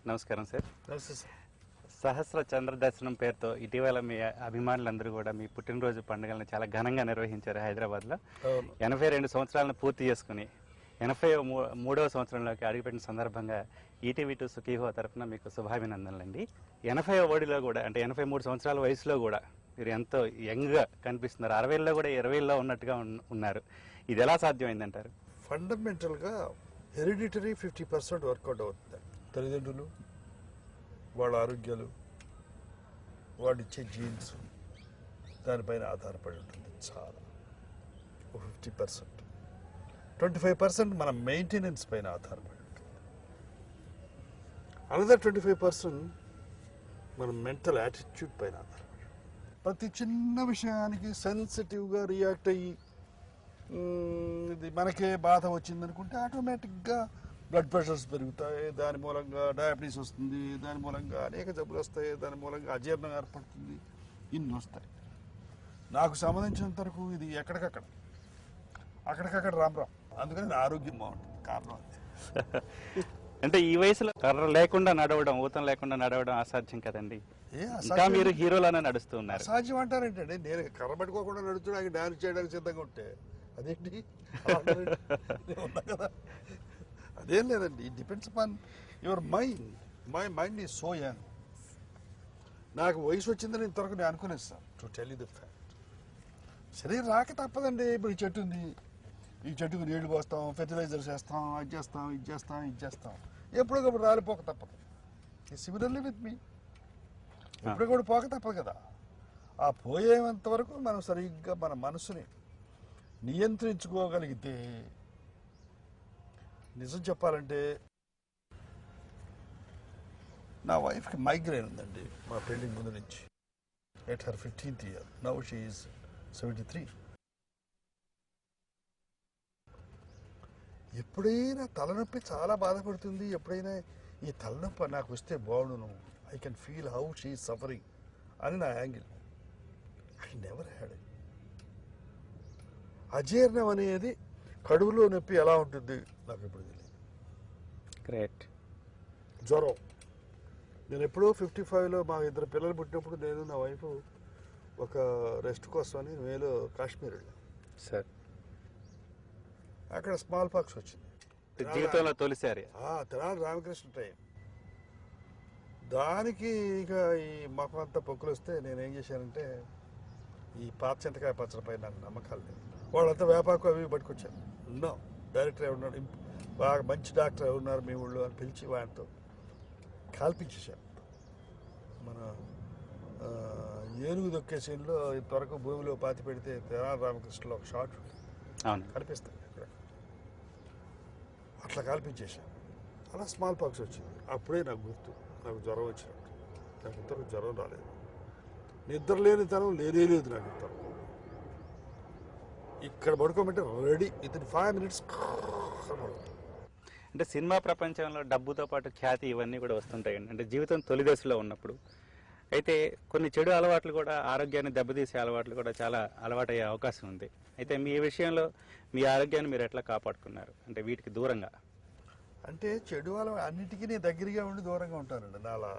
నమస్కారం సార్. నమస్తే సార్. సహస్ర చంద్ర దర్శనం పేరుతో ఇటీవల మీ అభిమానులందరూ కూడా మీ పుట్టినరోజు పండుగలను చాలా ఘనంగా నిర్వహించారు హైదరాబాద్లో. 82 సంవత్సరాలను పూర్తి చేసుకుని 83వ సంవత్సరంలోకి అడుగుపెట్టిన సందర్భంగా ఈటీవీ2 సుఖీహో తరఫున మీకు శుభాభినందనలండి. 80వ ఓడిలో కూడా అంటే 83 సంవత్సరాల వయసులో కూడా మీరు ఎంతో యంగ్గా కనిపిస్తున్నారు. 60లో కూడా 20లో ఉన్నట్టుగా ఉన్నారు. ఇది ఎలా సాధ్యమైందంటారు? ఫండమెంటల్గా హెరిడిటరీ 50% వర్కౌట్ అవుతుంది. తల్లిదండ్రులు, వాళ్ళ ఆరోగ్యాలు, వాడిచ్చే జీన్స్, దానిపైన ఆధారపడి ఉంటుంది. చాలా 50%, 25% మన మెయింటెనెన్స్ పైన ఆధారపడి ఉంటుంది. అనదర్ 25% మన మెంటల్ యాటిట్యూడ్ పైన ఆధారపడి. ప్రతి చిన్న విషయానికి సెన్సిటివ్గా రియాక్ట్ అయ్యి ఇది మనకే బాధ వచ్చిందనుకుంటే ఆటోమేటిక్గా బ్లడ్ ప్రెషర్స్ పెరుగుతాయి, దాని మూలంగా డయాబెటీస్ వస్తుంది, దాని మూలంగా అనేక జబ్బులు వస్తాయి, దాని మూలంగా అజీర్ణం ఏర్పడుతుంది, ఇన్ని వస్తాయి. నాకు సంబంధించినంత వరకు ఇది అక్కడికక్కడ రామ్. అందుకని నా ఆరోగ్యం బాగుంటుంది. కారణం అంటే ఈ వయసులో కర్ర లేకుండా నడవడం, ఊతం లేకుండా నడవడం అసాధ్యం కదండి. ఇంకా మీరు హీరోలానే నడుస్తూ ఉన్నారు. అసాధ్యం అంటారేంటండి? నేను కర్ర పట్టుకోకుండా నడుచుకోవడానికి డాన్స్ చేయడానికి సిద్ధంగా ఉంటే అదేంటి ఉన్నా కదా. అదేం లేదండి. It depends upon your mind. My mind is so young. నాకు వయసు వచ్చిందని ఇంతవరకు నేను అనుకునేది sir. To tell you the fact. శరీరం రాక తప్పదండి. ఇప్పుడు ఈ చెట్టు ఉంది, ఈ చెట్టుకు నీళ్లు పోస్తాం, ఫెర్టిలైజర్స్ వేస్తాం, అది చేస్తాం, ఇది చేస్తాం. ఎప్పటికప్పుడు రాలిపోక తప్పదు. Similarly with me. ఎప్పుడు కూడా పోక తప్పదు కదా. ఆ పోయేంత వరకు మనం సరిగ్గా మన మనసుని నియంత్రించుకోగలిగితే, నిజం చెప్పాలంటే నా వైఫ్కి మైగ్రేన్ ఉందండి మా పెళ్లి ముందు నుంచి. At her 15th year. Now she is 73. ఎప్పుడైనా తలనొప్పి చాలా బాధపడుతుంది. ఎప్పుడైనా ఈ తలనొప్పి నాకు వస్తే బాగుండును, I can feel how she is suffering అని నా angle. I never had it. అజీర్ణం అనేది కడుపులో నొప్పి ఎలా ఉంటుంది నాకు ఎప్పుడు తెలియదు. గ్రేట్. జ్వరం. నేను ఎప్పుడో 55లో మా ఇద్దరు పిల్లలు పుట్టినప్పుడు నేను నా వైఫ్ ఒక రెస్ట్ కోసం అని మేలో కాశ్మీర్ వెళ్ళాను సార్. అక్కడ స్మాల్ పాక్స్ వచ్చింది. జీవితంలో తొలిసారి తెనాలి రామకృష్ణ టైం. దానికి ఇక ఈ మొఖం అంతా పొక్కులు వస్తే నేనేం చేశానంటే, ఈ పాత చింతకాయ పచ్చడి పైన నాకు నమ్మకాలు లేదు. వాళ్ళంతా వేపాకు అవి పట్టుకొచ్చాను. డైరెక్టర్ ఎవరున్నాడు, బాగా మంచి డాక్టర్ ఎవరున్నారు మీ ఊళ్ళో అని పిలిచి వాటితో కాల్పించేశాను. మన ఏనుగు దొక్కే సీన్లో ఇంతవరకు భూమిలో పాతి పెడితే తెనాలి రామకృష్ణలో ఒక షాట్ కనిపిస్తాయి అక్కడ. అట్లా కాల్పించేశాను. అలా స్మాల్ పాక్స్ వచ్చింది. అప్పుడే నాకు గుర్తు, నాకు జ్వరం వచ్చినట్టు. నాకు ఇంతవరకు జ్వరం రాలేదు. నిద్ర లేని తనం లేదు నాకు ఇంతవరకు. ఇక్కడ పడుకోమంటే రెడీ విత్ ఇన్ 5 minutes. అంటే సినిమా ప్రపంచంలో డబ్బుతో పాటు ఖ్యాతి ఇవన్నీ కూడా వస్తుంటాయండి. అంటే జీవితం తొలి దశలో ఉన్నప్పుడు అయితే కొన్ని చెడు అలవాట్లు కూడా, ఆరోగ్యాన్ని దెబ్బతీసే అలవాట్లు కూడా చాలా అలవాటయ్యే అవకాశం ఉంది. అయితే మీ విషయంలో మీ ఆరోగ్యాన్ని మీరు ఎట్లా కాపాడుకున్నారు? అంటే వీటికి దూరంగా. అంటే చెడు అన్నిటికీ నేను దగ్గరగా ఉండి దూరంగా ఉంటానండి. నాలా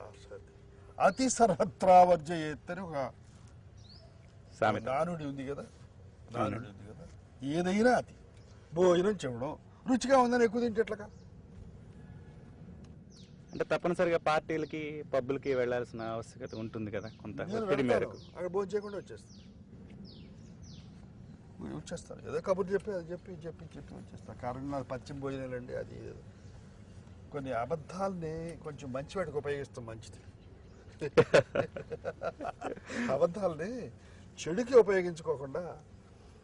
అతి సర్వత్రా వర్జయేత్ అని ఒక నానుడి ఉంది కదా. ఏదైనా అతి. భోజనం చెవడం రుచిగా ఉందని ఎక్కువ తింటే ఎట్లగా. అంటే తప్పనిసరిగా పార్టీలకి, పబ్బులకి వెళ్లాల్సిన ఆవశ్యకత ఉంటుంది కదా కొంత మేరకు. అక్కడ భోజనం చేయకుండా వచ్చేస్తాను. ఏదో కబుర్లు చెప్పి అది చెప్పి వచ్చేస్తాను. కారణం నాది పశ్చిమ భోజనాలండి. అది కొన్ని అబద్ధాలని కొంచెం మంచి వాటికి ఉపయోగిస్తాం, మంచిది. అబద్ధాలని చెడుకి ఉపయోగించుకోకుండా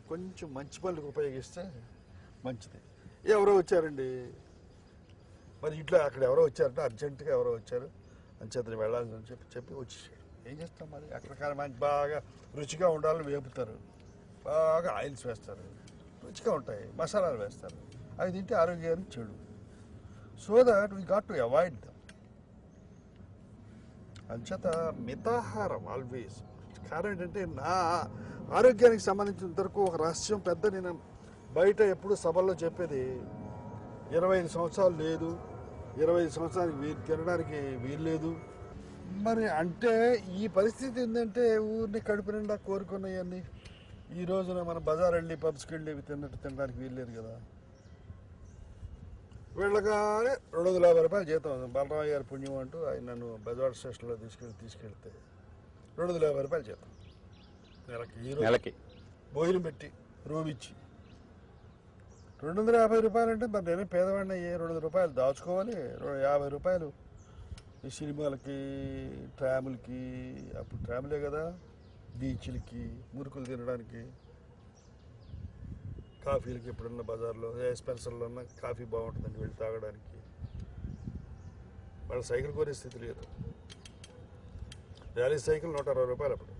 కొంచెం మంచి పనులకు ఉపయోగిస్తే మంచిది. ఎవరో వచ్చారండి, మరి ఇంట్లో అక్కడ ఎవరో వచ్చారంటే అర్జెంటుగా ఎవరో వచ్చారు అంచేతని వెళ్ళాలని చెప్పి వచ్చేసాడు. ఏం చేస్తాం మరి? అక్కడ మంచి బాగా రుచిగా ఉండాలని వేపుతారు, బాగా ఆయిల్స్ వేస్తారు, రుచిగా ఉంటాయి, మసాలాలు వేస్తారు. అవి తింటే ఆరోగ్యానికి చెడు. So that we got to avoid them. అంచేత మితాహారం ఆల్వేస్. కారణం ఏంటంటే నా ఆరోగ్యానికి సంబంధించినంత వరకు ఒక రహస్యం పెద్ద నేను బయట ఎప్పుడు సభల్లో చెప్పేది, 25 సంవత్సరాలు లేదు 25 సంవత్సరానికి తినడానికి వీలు లేదు. మరి అంటే ఈ పరిస్థితి ఏంటంటే ఊరిని కడుపు నిండా కోరుకున్నాయన్నీ ఈ రోజున మన బజార్ వెళ్ళి పబ్స్కి వెళ్ళి తినడానికి వీలు లేదు కదా. వెళ్ళగానే 250 రూపాయలు జీతం. బలరామయ్య గారి పుణ్యం అంటూ ఆయన నన్ను బజార్ స్టేషన్లో తీసుకెళ్తే 250 రూపాయలు జీతం నెలకి భోజనం పెట్టి రూమ్ ఇచ్చి 250 రూపాయలు అంటే మరి నేనే పేదవాడిని అయ్యే 200 రూపాయలు దాచుకోవాలి. 50 రూపాయలు ఈ సినిమాలకి ట్రాములకి, అప్పుడు ట్రాములే కదా, బీచ్లకి, మురుకులు తినడానికి, కాఫీలకి ఎప్పుడన్నా బజార్లో స్పెన్సర్లో ఉన్న కాఫీ బాగుంటుందని వెళ్ళి తాగడానికి. వాళ్ళ సైకిల్ కొనే స్థితి లేదు. ర్యాలీ సైకిల్ 160 రూపాయలు అప్పుడు.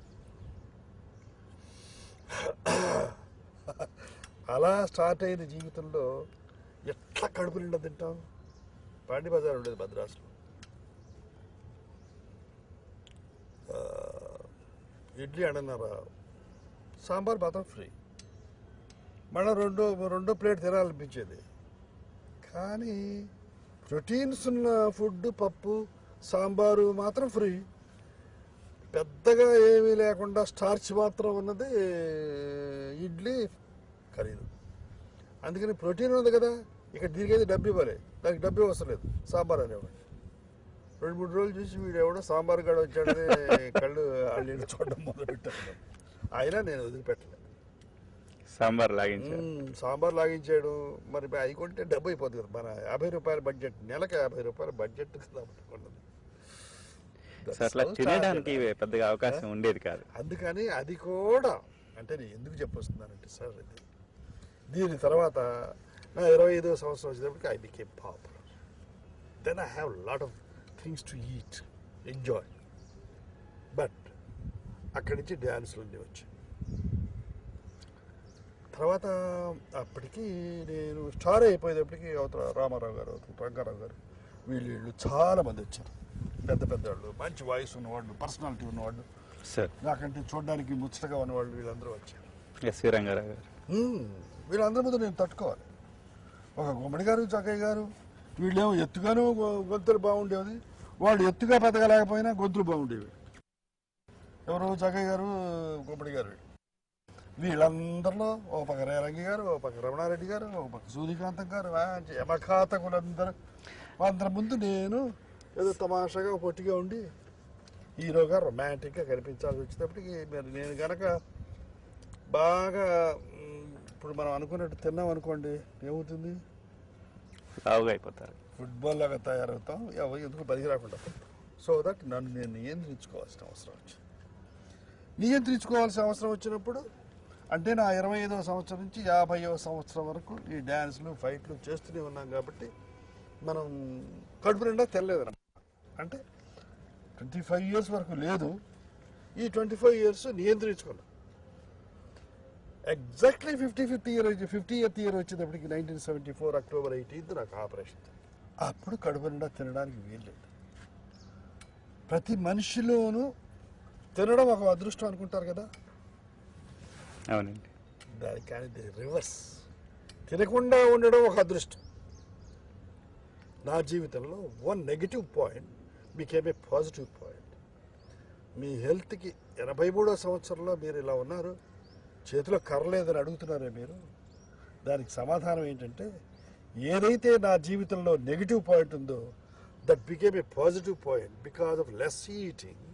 అలా స్టార్ట్ అయిన జీవితంలో ఎట్లా కడుపు నిండా తింటాం. పాండి బజార్ ఉండేది మద్రాసులో. ఇడ్లీ అన్నర, సాంబార్ మాత్రం ఫ్రీ. మళ్ళీ రెండో ప్లేట్ తినాలనిపించేది. కానీ ప్రోటీన్స్ ఉన్న ఫుడ్ పప్పు సాంబారు మాత్రం ఫ్రీ. పెద్దగా ఏమీ లేకుండా స్టార్చ్ మాత్రం ఉన్నది ఇడ్లీ ఖరీదు. అందుకని ప్రోటీన్ ఉంది కదా, ఇక్కడ దీనికైతే డబ్బు ఇవ్వాలి, దానికి డబ్బు వస్తలేదు. సాంబార్ అనేవాడు 2-3 రోజులు చూసి వీడు ఎవడో సాంబార్ గడ వచ్చాడని కళ్ళు వాళ్ళు చూడడం మొదలుపెట్టాడు. అయినా నేను వదిలిపెట్టలేదు. సాంబార్ లాగించాడు. మరి అవి కొంటే డబ్బు అయిపోతుంది కదా. మన 50 రూపాయల బడ్జెట్, నెలకు 50 రూపాయల బడ్జెట్ కదా పట్టుకున్నది. తినడానికి పెద్దగా అవకాశం ఉండేది కాదు. అందుకని అది కూడా అంటే నేను ఎందుకు చెప్పొస్తున్నానంటే సార్, దీని తర్వాత నా 25వ సంవత్సరం వచ్చేటప్పటికి I became popular. Then I have lot of things to eat, enjoy. But అక్కడి నుంచి డ్యాన్స్లు అన్నీ వచ్చాయి. తర్వాత అప్పటికి నేను స్టార్ అయిపోయేటప్పటికి అవతల రామారావు గారు, రంగారావు గారు, వీళ్ళు చాలా మంది వచ్చారు. పెద్ద వాళ్ళు, మంచి వాయిస్ ఉన్నవాళ్ళు, పర్సనాలిటీ ఉన్నవాళ్ళు, నాకంటే చూడడానికి ముచ్చటగా ఉన్నవాళ్ళు, వీళ్ళందరూ వచ్చారు. ఎస్వి రంగారావు గారు. వీళ్ళందరి ముందు నేను తట్టుకోవాలి. ఒక గుమ్మడి గారు, చక్కయ్య గారు, వీళ్ళేమో ఎత్తుగాను గొంతులు బాగుండేది. వాళ్ళు ఎత్తుగా పెద్దగలేకపోయినా గొంతులు బాగుండేవి. ఎవరు? చక్కయ్య గారు, గుమ్మడి గారు. వీళ్ళందరిలో ఓ పక్క రేరంగి గారు, ఓ పక్క రమణారెడ్డి గారు, ఓ పక్క సూర్యకాంతం గారు, యమఖాతకులందరూ. అందరి ముందు నేను ఏదో తమాషాగా పొట్టిగా ఉండి హీరోగా రొమాంటిక్గా కనిపించాల్సి వచ్చేటప్పటికి మరి నేను కనుక బాగా ఇప్పుడు మనం అనుకున్నట్టు తిన్నాం అనుకోండి, ఏమవుతుంది? లావుగా అయిపోతారు. ఫుట్బాల్ లాగా తయారవుతాం. ఎందుకు పనికి రాకుండా. సో దట్ నన్ను నేను నియంత్రించుకోవాల్సిన అవసరం వచ్చింది. నియంత్రించుకోవాల్సిన అవసరం వచ్చినప్పుడు అంటే నా 25వ సంవత్సరం నుంచి 50వ సంవత్సరం వరకు ఈ డ్యాన్స్లు, ఫైట్లు చేస్తూనే ఉన్నాం. కాబట్టి మనం కడుపు నిండా తెల్లలేదన్నమాట. అంటే 25 ఇయర్స్ వరకు లేదు. ఈ 25 ఇయర్స్ నియంత్రించుకున్నాం. ఎగ్జాక్ట్లీ 50th ఇయర్ వచ్చేటప్పటికి 1974 అక్టోబర్ 18 నాకు ఆపరేషన్. అప్పుడు కడుపు నిండా తినడానికి వీల్లేదు. ప్రతి మనిషిలోనూ తినడం ఒక అదృష్టం అనుకుంటారు కదా. అవునండి. దానికి కానీ రివర్స్, తినకుండా ఉండడం ఒక అదృష్టం. నా జీవితంలో one negative point became a positive point. మీ హెల్త్కి 83వ సంవత్సరంలో మీరు ఇలా ఉన్నారు, చేతిలో కర్ర లేదని అడుగుతున్నారే మీరు. దానికి సమాధానం ఏంటంటే, ఏదైతే నా జీవితంలో నెగిటివ్ పాయింట్ ఉందో that became a positive point because of less eating.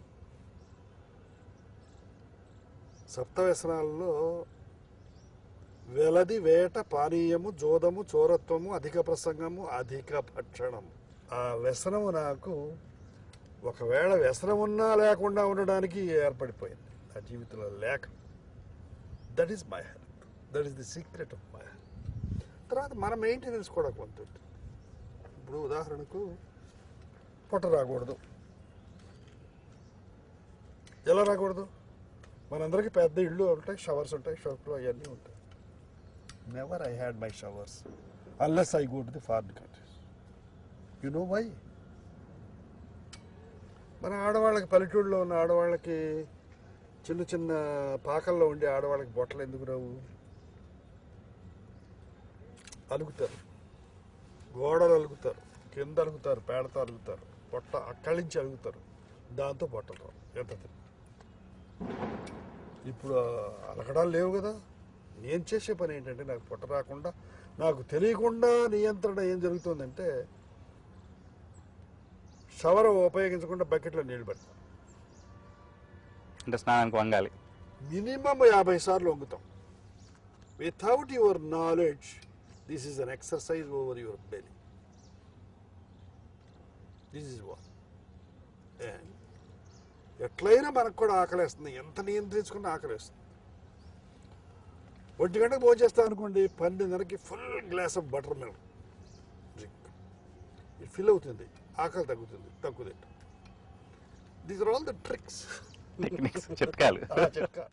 సప్తవ్యసనాలలో వెలది, వేట, పానీయము, జోదము, చోరత్వము, అధిక ప్రసంగము, అధిక భక్షణము. ఆ వ్యసనము నాకు ఒకవేళ వ్యసనం ఉన్నా లేకుండా ఉండడానికి ఏర్పడిపోయింది నా జీవితంలో లేక. That is my health. That is the secret of my health. తర్వాత మన మెయింటెనెన్స్ కూడా కొంత ఉంటుంది. ఇప్పుడు ఉదాహరణకు పొట్ట రాకూడదు. ఎలా రాకూడదు? మనందరికీ పెద్ద ఇళ్ళు ఉంటాయి, షవర్స్ ఉంటాయి, షవర్లు అవన్నీ ఉంటాయి. Never I had my showers unless I go to the foreign countries. You know why? మన ఆడవాళ్ళకి, పల్లెటూళ్ళలో ఉన్న ఆడవాళ్ళకి, చిన్న చిన్న పాకల్లో ఉండే ఆడవాళ్ళకి బొట్టలు ఎందుకు రావు? అలుగుతారు, గోడలు అలుగుతారు, కింద అలుగుతారు, పేడతో అలుగుతారు, పొట్ట అక్కడి నుంచి అలుగుతారు, దాంతో పొట్టలు రావు. ఎంత ఇప్పుడు అలగడాలు లేవు కదా. నేను చేసే పని ఏంటంటే నాకు పొట్ట రాకుండా, నాకు తెలియకుండా నియంత్రణ ఏం జరుగుతుందంటే షవర్ ఉపయోగించకుండా బకెట్లో నీళ్ళు పెడతాం. అంటే స్నానానికి వంగాలి. మినిమం 50 సార్లు వంగుతాం. Without your knowledge this is an exercise over your belly. This is what. And ఎట్లయినా మనకు కూడా ఆకలేస్తుంది, ఎంత నియంత్రించుకున్నా ఆకలేస్తుంది. 1 గంటకు భోజనం చేస్తాం అనుకోండి, 12:30కి full glass of buttermilk drink. ఇది ఫిల్ అవుతుంది, ఆకలి తగ్గుతుంది, తక్కువ తింటాం. These are all the tricks, techniques, చిట్కాలు. చిట్కా.